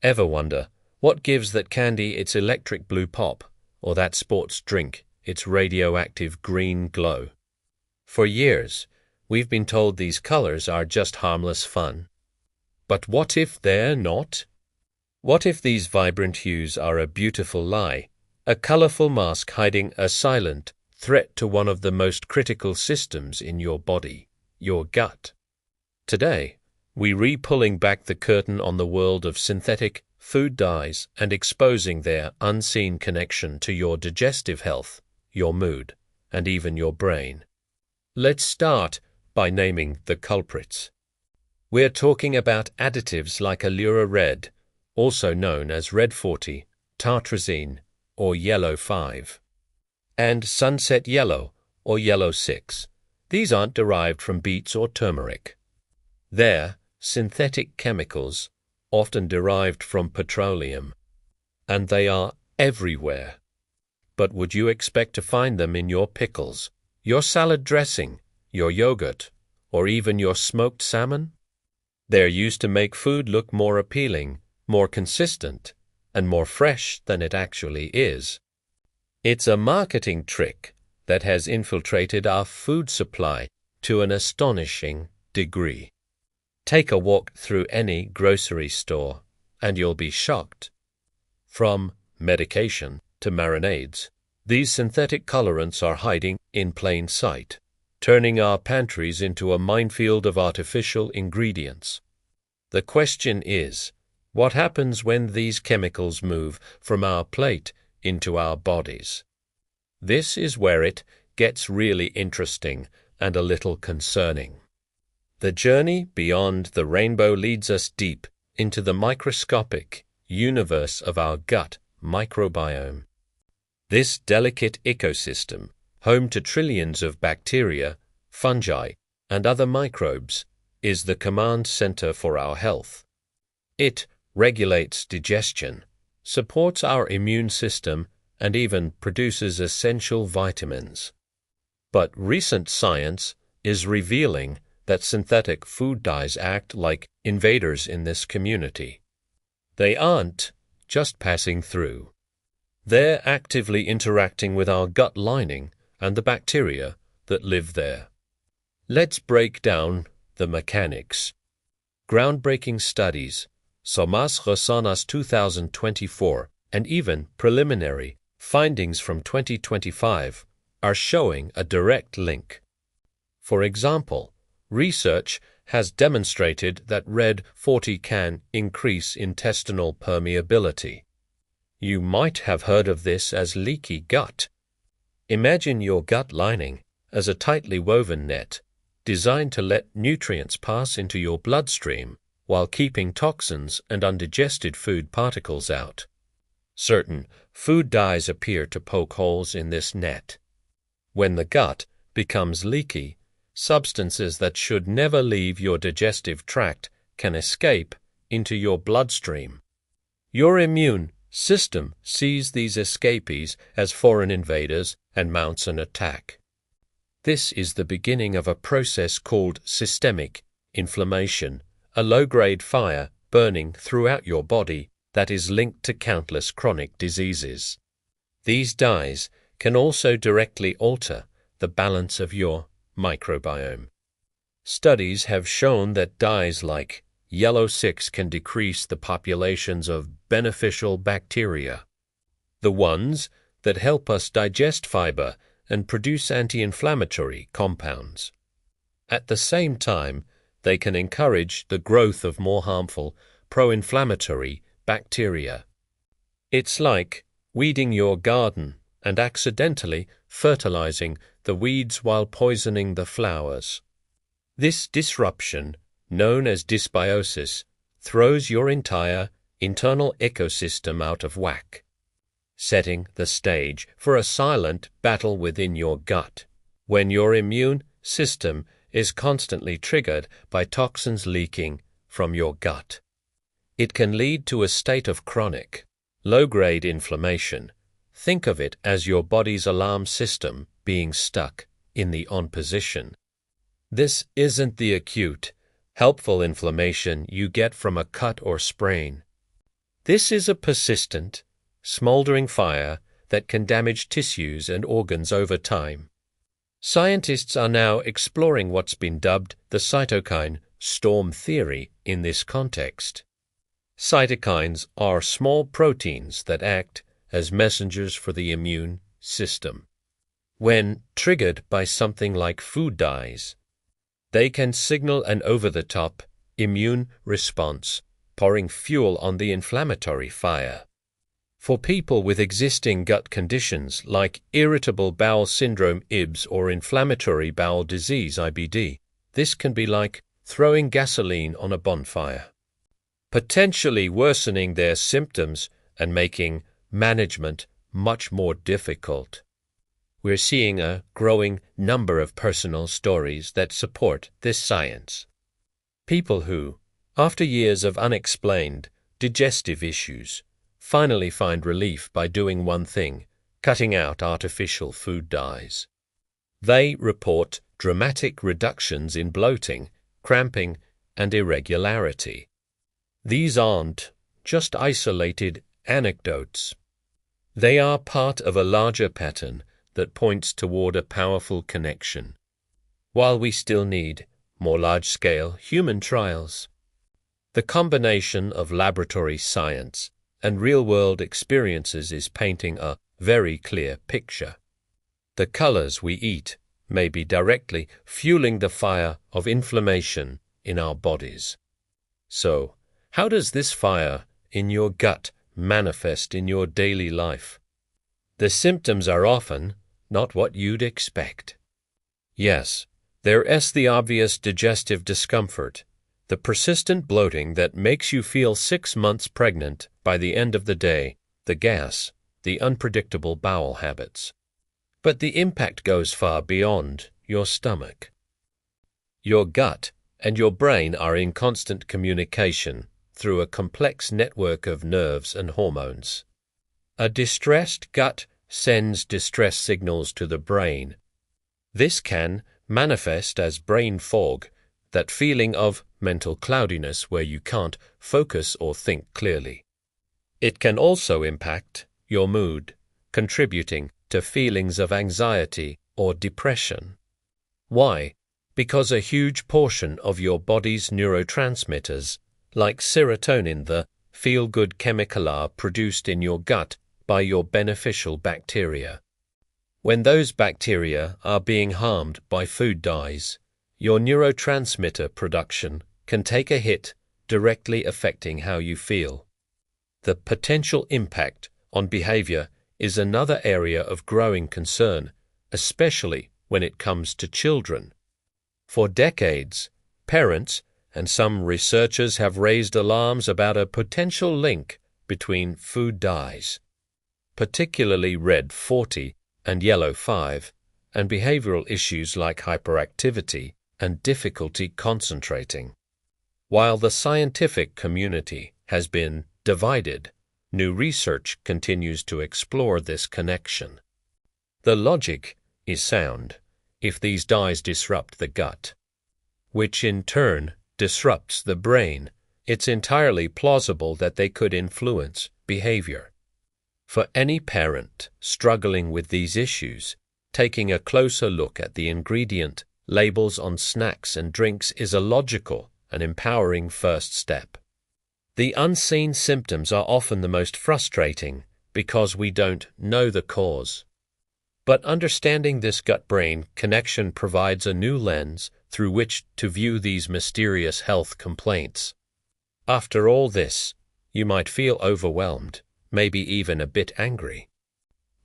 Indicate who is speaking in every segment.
Speaker 1: Ever wonder what gives that candy its electric blue pop, or that sports drink its radioactive green glow? For years, we've been told these colors are just harmless fun. But what if they're not? What if these vibrant hues are a beautiful lie, a colorful mask hiding a silent threat to one of the most critical systems in your body, your gut? Today, we're pulling back the curtain on the world of synthetic food dyes and exposing their unseen connection to your digestive health, your mood, and even your brain. Let's start by naming the culprits. We're talking about additives like Allura Red, also known as Red 40, Tartrazine, or Yellow 5, and Sunset Yellow, or Yellow 6. These aren't derived from beets or turmeric. They're synthetic chemicals, often derived from petroleum, and they are everywhere. But would you expect to find them in your pickles, your salad dressing, your yogurt, or even your smoked salmon? They're used to make food look more appealing, more consistent, and more fresh than it actually is. It's a marketing trick that has infiltrated our food supply to an astonishing degree. Take a walk through any grocery store, and you'll be shocked. From medication to marinades, these synthetic colorants are hiding in plain sight, turning our pantries into a minefield of artificial ingredients. The question is, what happens when these chemicals move from our plate into our bodies? This is where it gets really interesting and a little concerning. The journey beyond the rainbow leads us deep into the microscopic universe of our gut microbiome. This delicate ecosystem, home to trillions of bacteria, fungi, and other microbes, is the command center for our health. It regulates digestion, supports our immune system, and even produces essential vitamins. But recent science is revealing that synthetic food dyes act like invaders in this community. They aren't just passing through. They're actively interacting with our gut lining and the bacteria that live there. Let's break down the mechanics. Groundbreaking studies, Somas Rosanas 2024, and even preliminary findings from 2025 are showing a direct link. For example, research has demonstrated that Red 40 can increase intestinal permeability. You might have heard of this as leaky gut. Imagine your gut lining as a tightly woven net designed to let nutrients pass into your bloodstream while keeping toxins and undigested food particles out. Certain food dyes appear to poke holes in this net. When the gut becomes leaky, substances that should never leave your digestive tract can escape into your bloodstream. Your immune system sees these escapees as foreign invaders and mounts an attack. This is the beginning of a process called systemic inflammation, a low-grade fire burning throughout your body that is linked to countless chronic diseases. These dyes can also directly alter the balance of your microbiome. Studies have shown that dyes like Yellow 6 can decrease the populations of beneficial bacteria, the ones that help us digest fiber and produce anti-inflammatory compounds. At the same time, they can encourage the growth of more harmful pro-inflammatory bacteria. It's like weeding your garden and accidentally fertilizing the weeds while poisoning the flowers. This disruption, known as dysbiosis, throws your entire internal ecosystem out of whack, setting the stage for a silent battle within your gut, when your immune system is constantly triggered by toxins leaking from your gut. It can lead to a state of chronic, low-grade inflammation. Think of it as your body's alarm system being stuck in the on position. This isn't the acute, helpful inflammation you get from a cut or sprain. This is a persistent, smoldering fire that can damage tissues and organs over time. Scientists are now exploring what's been dubbed the cytokine storm theory in this context. Cytokines are small proteins that act as messengers for the immune system. When triggered by something like food dyes, they can signal an over-the-top immune response, pouring fuel on the inflammatory fire. For people with existing gut conditions like irritable bowel syndrome (IBS) or inflammatory bowel disease (IBD), this can be like throwing gasoline on a bonfire, potentially worsening their symptoms and making management much more difficult. We're seeing a growing number of personal stories that support this science. People who, after years of unexplained digestive issues, finally find relief by doing one thing: cutting out artificial food dyes. They report dramatic reductions in bloating, cramping, and irregularity. These aren't just isolated anecdotes. They are part of a larger pattern that points toward a powerful connection. While we still need more large-scale human trials, the combination of laboratory science and real-world experiences is painting a very clear picture. The colors we eat may be directly fueling the fire of inflammation in our bodies. So, how does this fire in your gut manifest in your daily life? The symptoms are often not what you'd expect. Yes, there's the obvious digestive discomfort, the persistent bloating that makes you feel 6 months pregnant by the end of the day, the gas, the unpredictable bowel habits. But the impact goes far beyond your stomach. Your gut and your brain are in constant communication through a complex network of nerves and hormones. A distressed gut sends distress signals to the brain. This can manifest as brain fog, that feeling of mental cloudiness where you can't focus or think clearly. It can also impact your mood, contributing to feelings of anxiety or depression. Why? Because a huge portion of your body's neurotransmitters, like serotonin, the feel-good chemical, are produced in your gut by your beneficial bacteria. When those bacteria are being harmed by food dyes, your neurotransmitter production can take a hit, directly affecting how you feel. The potential impact on behavior is another area of growing concern, especially when it comes to children. For decades, parents and some researchers have raised alarms about a potential link between food dyes, particularly red 40 and yellow 5, and behavioral issues like hyperactivity and difficulty concentrating. While the scientific community has been divided, new research continues to explore this connection. The logic is sound. If these dyes disrupt the gut, which in turn disrupts the brain, it's entirely plausible that they could influence behavior. For any parent struggling with these issues, taking a closer look at the ingredient labels on snacks and drinks is a logical and empowering first step. The unseen symptoms are often the most frustrating because we don't know the cause. But understanding this gut-brain connection provides a new lens through which to view these mysterious health complaints. After all this, you might feel overwhelmed, maybe even a bit angry.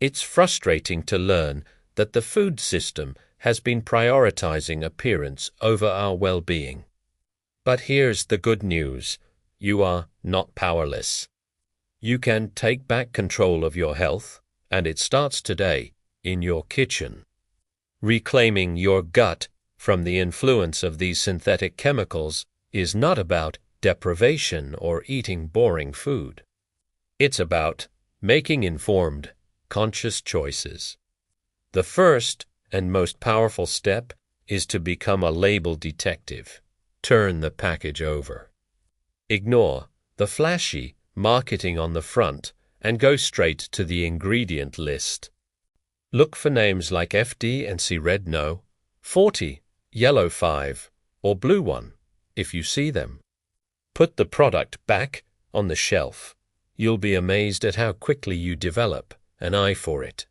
Speaker 1: It's frustrating to learn that the food system has been prioritizing appearance over our well-being. But here's the good news: you are not powerless. You can take back control of your health, and it starts today in your kitchen. Reclaiming your gut from the influence of these synthetic chemicals is not about deprivation or eating boring food. It's about making informed, conscious choices. The first and most powerful step is to become a label detective. Turn the package over. Ignore the flashy marketing on the front, and go straight to the ingredient list. Look for names like FD and see red no, 40, yellow 5, or blue 1 if you see them. Put the product back on the shelf. You'll be amazed at how quickly you develop an eye for it.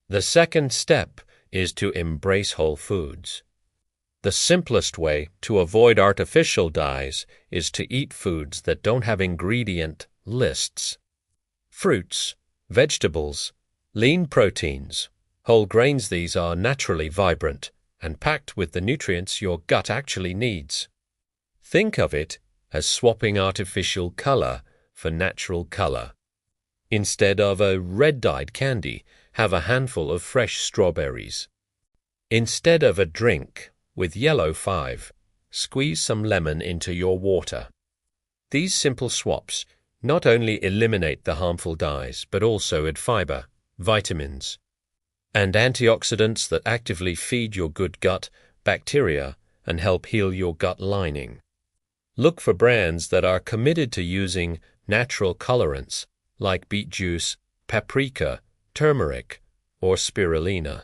Speaker 1: The second step is to embrace whole foods. The simplest way to avoid artificial dyes is to eat foods that don't have ingredient lists. Fruits, vegetables, lean proteins, whole grains. These are naturally vibrant and packed with the nutrients your gut actually needs. Think of it as swapping artificial color for natural color. Instead of a red-dyed candy, have a handful of fresh strawberries. Instead of a drink with yellow 5, squeeze some lemon into your water. These simple swaps not only eliminate the harmful dyes, but also add fiber, vitamins, and antioxidants that actively feed your good gut bacteria and help heal your gut lining. Look for brands that are committed to using natural colorants like beet juice, paprika, turmeric, or spirulina.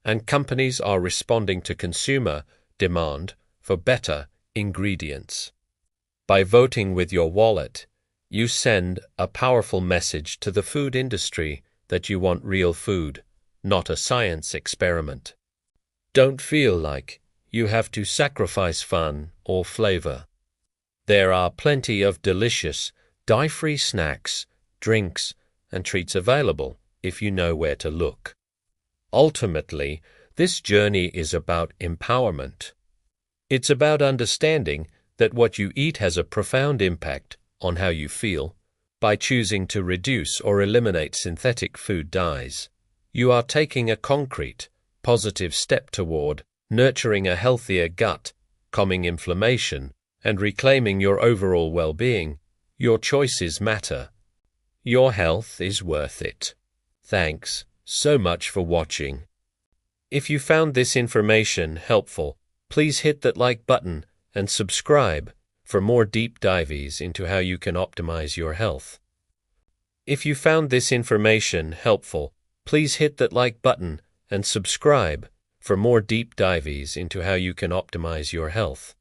Speaker 1: And companies are responding to consumer demand for better ingredients. By voting with your wallet, you send a powerful message to the food industry that you want real food, not a science experiment. Don't feel like you have to sacrifice fun or flavor. There are plenty of delicious, dye-free snacks, drinks, and treats available if you know where to look. Ultimately, this journey is about empowerment. It's about understanding that what you eat has a profound impact on how you feel. By choosing to reduce or eliminate synthetic food dyes, you are taking a concrete, positive step toward nurturing a healthier gut, calming inflammation, and reclaiming your overall well-being. Your choices matter. Your health is worth it. Thanks so much for watching. If you found this information helpful, please hit that like button and subscribe for more deep dives into how you can optimize your health. If you found this information helpful, please hit that like button and subscribe for more deep dives into how you can optimize your health.